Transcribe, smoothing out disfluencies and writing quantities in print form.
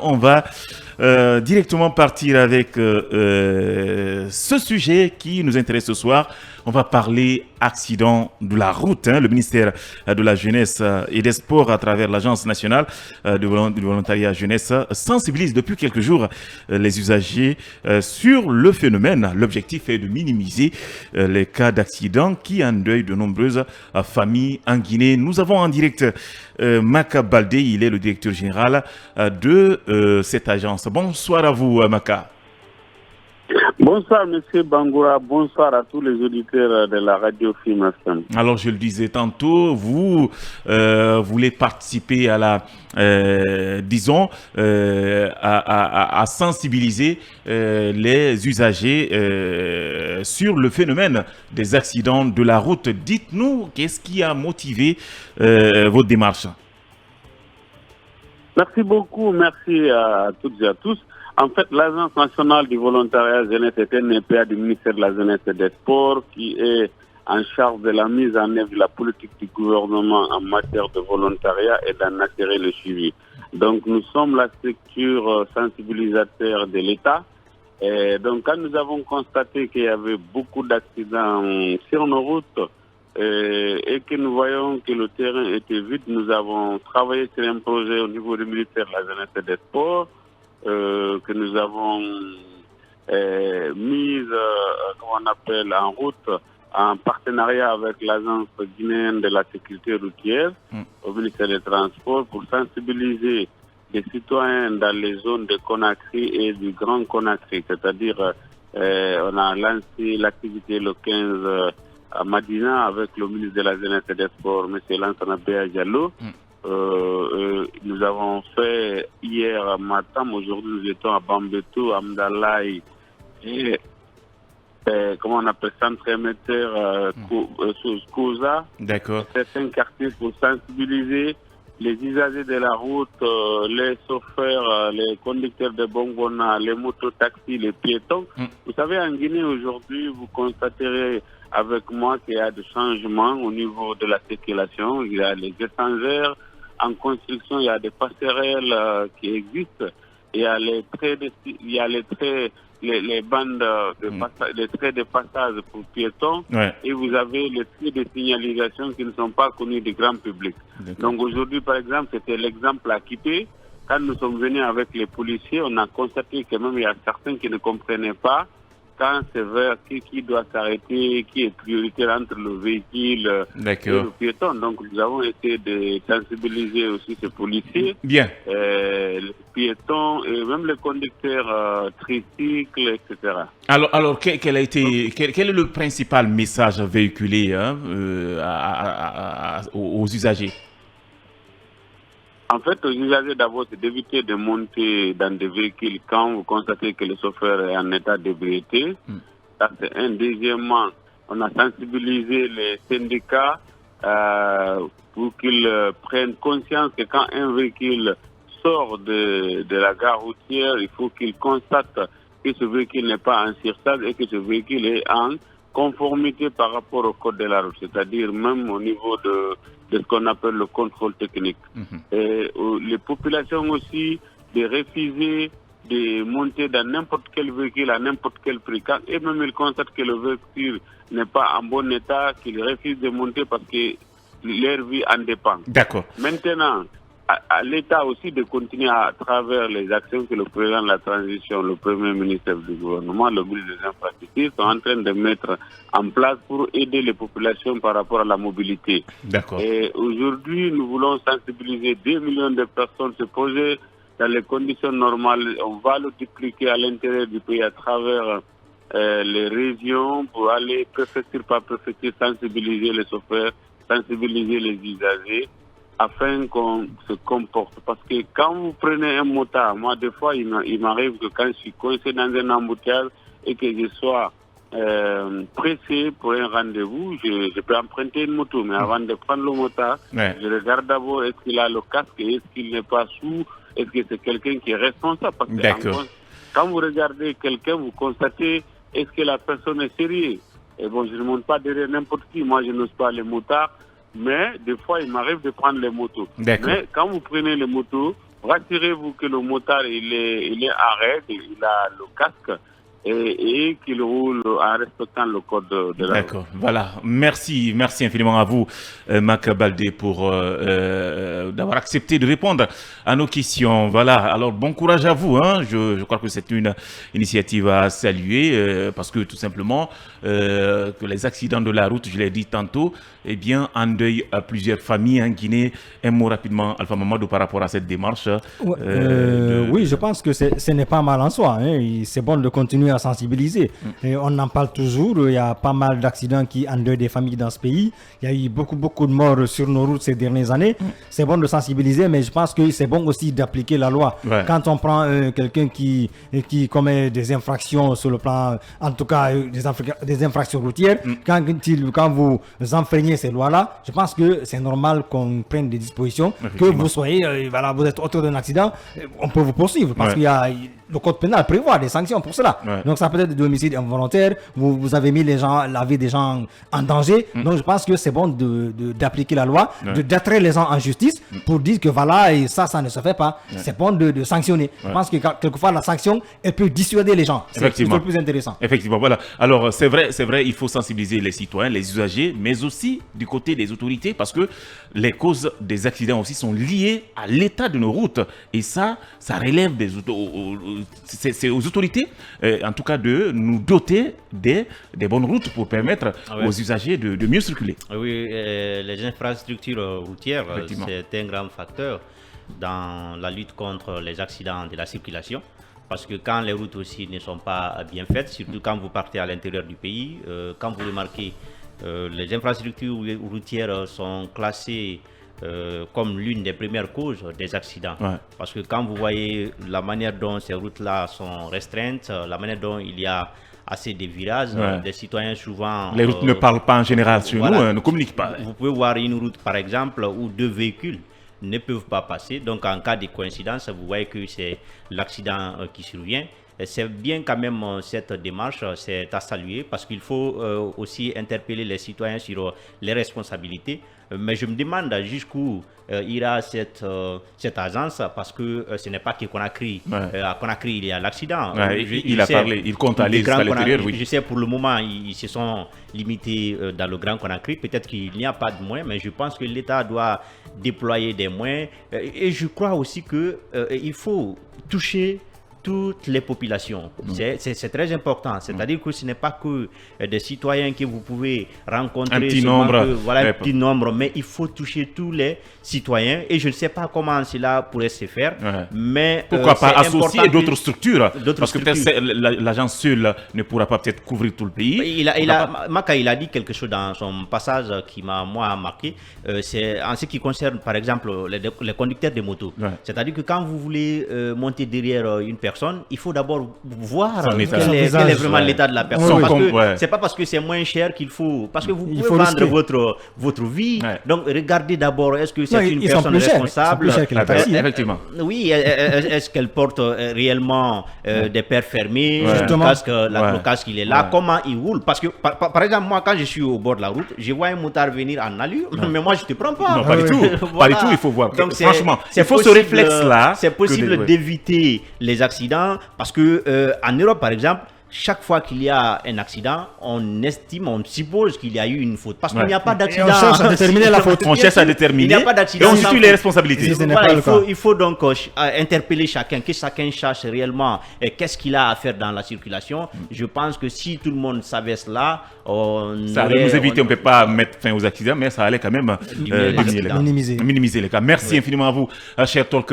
On va directement partir avec ce sujet qui nous intéresse ce soir. On va parler accident de la route. Le ministère de la Jeunesse et des Sports, à travers l'Agence nationale du volontariat jeunesse, sensibilise depuis quelques jours les usagers sur le phénomène. L'objectif est de minimiser les cas d'accident qui endeuillent de nombreuses familles en Guinée. Nous avons en direct Maka Baldé, il est le directeur général de cette agence. Bonsoir à vous, Maka. Bonsoir, Monsieur Bangoura. Bonsoir à tous les auditeurs de la radio Film FM. Alors, je le disais tantôt, vous voulez participer à la, à sensibiliser les usagers sur le phénomène des accidents de la route. Dites-nous, qu'est-ce qui a motivé votre démarche? Merci beaucoup, merci à toutes et à tous. En fait, l'Agence nationale du volontariat jeunesse est un EPA du ministère de la Jeunesse et des Sports qui est en charge de la mise en œuvre de la politique du gouvernement en matière de volontariat et d'en assurer le suivi. Donc, nous sommes la structure sensibilisateur de l'État. Et donc, quand nous avons constaté qu'il y avait beaucoup d'accidents sur nos routes, et que nous voyons que le terrain était vide, nous avons travaillé sur un projet au niveau du ministère de la Jeunesse et des Sports que nous avons mis en route en partenariat avec l'Agence guinéenne de la sécurité routière au ministère des Transports pour sensibiliser les citoyens dans les zones de Conakry et du Grand Conakry. C'est-à-dire, on a lancé l'activité le 15 à Madina avec le ministre de la Jeunesse et des Sports, M. Lansana Béa Diallo. Nous avons fait hier matin, aujourd'hui nous étions à Bambeto, à Mdalaï et comment on appelle ça, centre émetteur Kouza. D'accord. Certains quartiers pour sensibiliser les usagers de la route, les chauffeurs, les conducteurs de bongona, les mototaxis, les piétons. Vous savez, en Guinée aujourd'hui, vous constaterez avec moi qu'il y a des changements au niveau de la circulation. Il y a les échangeurs en construction, il y a des passerelles qui existent. Il y a les traits les bandes les traits de passage pour piétons. Ouais. Et vous avez les traits de signalisation qui ne sont pas connus du grand public. Donc aujourd'hui, par exemple, c'était l'exemple à Kipé. Quand nous sommes venus avec les policiers, on a constaté que même il y a certains qui ne comprenaient pas quand c'est vers qui doit s'arrêter, qui est prioritaire entre le véhicule et le piéton. Donc nous avons essayé de sensibiliser aussi ces policiers, les piétons et même les conducteurs tricycles, etc. Alors quel est le principal message véhiculé aux usagers? En fait, aux usagers, d'abord, c'est d'éviter de monter dans des véhicules quand vous constatez que le chauffeur est en état d'ébriété. Ça, c'est un. Deuxièmement, on a sensibilisé les syndicats pour qu'ils prennent conscience que quand un véhicule sort de la gare routière, il faut qu'il constate que ce véhicule n'est pas en surcharge et que ce véhicule est en conformité par rapport au code de la route, c'est-à-dire même au niveau de ce qu'on appelle le contrôle technique. Et les populations aussi de refuser de monter dans n'importe quel véhicule à n'importe quel prix. Quand et même ils constatent que le véhicule n'est pas en bon état, qu'ils refusent de monter parce que leur vie en dépend. D'accord. Maintenant, à l'État aussi de continuer à travers les actions que le président de la transition, le premier ministre du gouvernement, le ministre des Infrastructures sont en train de mettre en place pour aider les populations par rapport à la mobilité. D'accord. Et aujourd'hui, nous voulons sensibiliser 2 millions de personnes se poser dans les conditions normales. On va le dupliquer à l'intérieur du pays à travers les régions pour aller préfecture par préfecture sensibiliser les chauffeurs, sensibiliser les usagers, afin qu'on se comporte. Parce que quand vous prenez un motard, moi des fois il m'arrive que quand je suis coincé dans un embouteillage et que je sois pressé pour un rendez-vous, je peux emprunter une moto. Mais avant de prendre le motard, je regarde d'abord est-ce qu'il a le casque, est-ce qu'il n'est pas sous, est-ce que c'est quelqu'un qui est responsable. Parce que quand vous regardez quelqu'un, vous constatez est-ce que la personne est sérieuse. Et bon, je ne monte pas derrière n'importe qui. Moi, je n'ose pas les motards. Mais des fois, il m'arrive de prendre les motos. Mais quand vous prenez les motos, rassurez-vous que le motard, il est en règle, il a le casque et qu'il roule en respectant le code de la route. D'accord, voilà. Merci infiniment à vous, Mac Baldé, pour d'avoir accepté de répondre à nos questions. Voilà, alors bon courage à vous. Hein. Je crois que c'est une initiative à saluer parce que tout simplement, que les accidents de la route, je l'ai dit tantôt, eh bien, endeuillent plusieurs familles en Guinée. Un mot rapidement, Alpha Mamadou, par rapport à cette démarche. Oui, je pense que ce n'est pas mal en soi. Hein. C'est bon de continuer à sensibiliser. Et on en parle toujours. Il y a pas mal d'accidents qui endeuillent des familles dans ce pays. Il y a eu beaucoup de morts sur nos routes ces dernières années. C'est bon de sensibiliser, mais je pense que c'est bon aussi d'appliquer la loi. Ouais. Quand on prend quelqu'un qui commet des infractions sur le plan, en tout cas des infractions routières, quand vous enfreignez ces lois-là, je pense que c'est normal qu'on prenne des dispositions, que vous soyez, vous êtes auteur d'un accident, on peut vous poursuivre parce qu'il y a le code pénal prévoit des sanctions pour cela. Ouais. Donc ça peut être de l'homicide involontaire, vous avez mis la vie des gens en danger. Donc je pense que c'est bon d'appliquer la loi, d'attraire les gens en justice pour dire que voilà, et ça ne se fait pas. C'est bon de sanctionner. Je pense que quelquefois la sanction, elle peut dissuader les gens. C'est le plus intéressant. Effectivement, voilà. Alors c'est vrai, il faut sensibiliser les citoyens, les usagers, mais aussi du côté des autorités parce que les causes des accidents aussi sont liées à l'état de nos routes. Et ça relève c'est aux autorités, en tout cas, de nous doter des bonnes routes pour permettre aux usagers de mieux circuler. Oui, les infrastructures routières, c'est un grand facteur dans la lutte contre les accidents de la circulation. Parce que quand les routes aussi ne sont pas bien faites, surtout quand vous partez à l'intérieur du pays, quand vous remarquez, les infrastructures routières sont classées comme l'une des premières causes des accidents. Ouais. Parce que quand vous voyez la manière dont ces routes-là sont restreintes, la manière dont il y a assez de virages, des citoyens souvent... Les routes ne parlent pas en général sur nous, ne communiquent pas. Vous pouvez voir une route, par exemple, où deux véhicules ne peuvent pas passer. Donc, en cas de coïncidence, vous voyez que c'est l'accident qui survient. C'est bien quand même cette démarche, c'est à saluer parce qu'il faut aussi interpeller les citoyens sur les responsabilités. Mais je me demande jusqu'où ira cette agence parce que ce n'est pas que Conakry. À Conakry, il y a l'accident. Il a parlé, il compte aller jusqu'à l'intérieur. Oui. Je sais pour le moment, ils se sont limités dans le Grand Conakry. Peut-être qu'il n'y a pas de moyens, mais je pense que l'État doit déployer des moyens. Et je crois aussi qu'il faut toucher toutes les populations. C'est très important. C'est-à-dire que ce n'est pas que des citoyens que vous pouvez rencontrer. Un petit nombre. Un petit nombre, mais il faut toucher tous les citoyens. Et je ne sais pas comment cela pourrait se faire. Mais pourquoi pas associer d'autres structures parce que peut-être l'agence seule ne pourra pas peut-être couvrir tout le pays. Maka, il a dit quelque chose dans son passage qui m'a marqué. C'est en ce qui concerne, par exemple, les conducteurs de motos. C'est-à-dire que quand vous voulez monter derrière une personne, il faut d'abord voir quel est vraiment l'état de la personne. Parce que c'est pas parce que c'est moins cher qu'il faut... Parce que vous pouvez vendre votre vie. Donc, regardez d'abord, est-ce que c'est une personne responsable? Effectivement. Oui, est-ce qu'elle porte réellement des paires fermées? Le casque, il est là. Comment il roule? Parce que, par exemple, moi, quand je suis au bord de la route, je vois un motard venir en allure, mais moi, je ne te prends pas. Non, pas du tout. Pas du tout, il faut voir. Donc, franchement, il faut ce réflexe-là. C'est possible d'éviter les accidents parce que en Europe par exemple, chaque fois qu'il y a un accident, on suppose qu'il y a eu une faute. Parce qu'il n'y a pas d'accident. On cherche à déterminer la faute. On cherche à déterminer. Il n'y a pas d'accident. Et on situe les responsabilités. Il faut donc interpeller chacun, que chacun cherche réellement qu'est-ce qu'il a à faire dans la circulation. Je pense que si tout le monde savait cela, ça allait nous éviter. On ne peut pas mettre fin aux accidents, mais ça allait quand même minimiser les cas. Merci infiniment à vous, chers talkers.